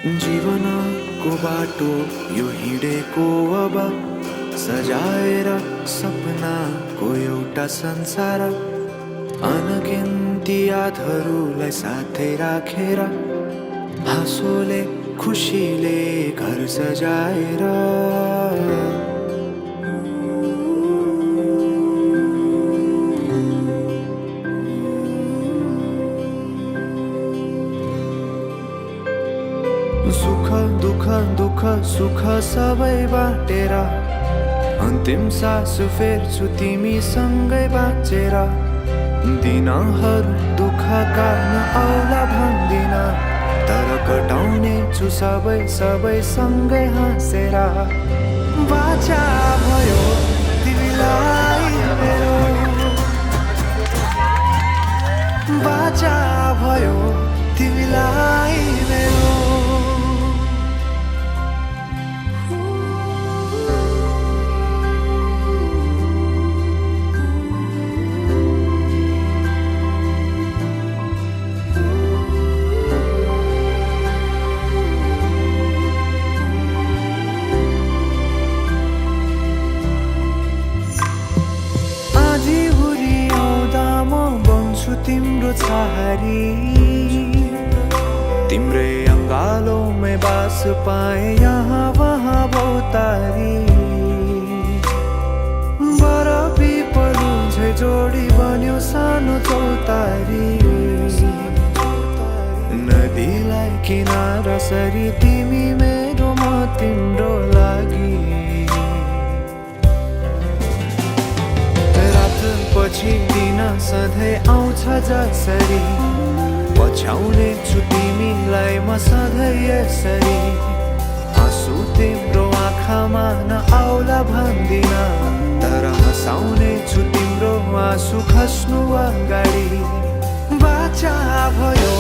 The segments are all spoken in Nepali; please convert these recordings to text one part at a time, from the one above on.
जीवनको बाटो यो हिँडेको अब सजाएर सपनाको एउटा संसार अनगिन्ती यादहरूलाई साथै राखेर हाँसोले खुसीले घर सजाएर सुख दुःख दुःख सुख सबै बाटेर अन्तिम सास फेर्छु तिमीसँगै बाँचेर दिनहरू दुःखका नआउला भन्दिन तर कटाउने छु सबै सबै सँगै हाँसेर बाचा भयो तिमीलाई मेरो बाचा भयो तिमीलाई मेरो तिम्रो छहारी तिम्रै अङ्गालोमै बास पाए यहाँ वहाँ बहुतारी बरफी पलु झै जोडी बन्यो सानो चौतारी नदीलाई किनारा सरी तिमी मेरो म तिम्रो लागि पछि दिन सधैँ आउँछ जसरी पछ्याउने छु तिमीलाई म सधैँ यसरी आँसु तिम्रो आँखामा नआउला भन्दिन तर हँसाउने छु तिम्रो आँसु खस्नु अगाडि बाचा भयो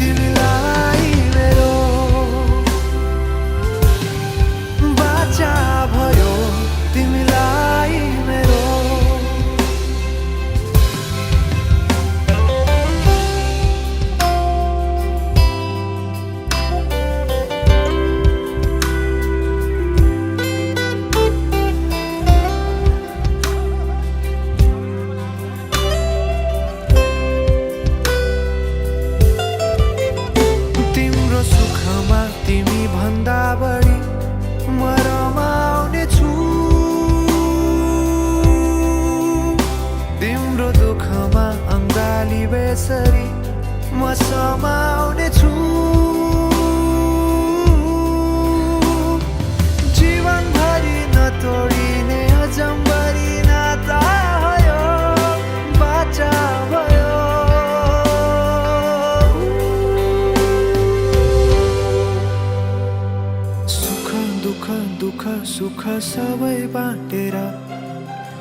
तिमीलाई मेरो बाचा भयो तिमीलाई मेरो बढी म रमाउने छु तिम्रो दुःखमा अङ्गाली बेसरी म समाउने छु जीवनभरि नतोडिने अजम्बरी नाता भयो बाचा भयो दुःख सुख सबै बाटेर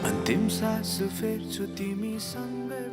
अन्तिम सास फेर्छु तिमीसँगै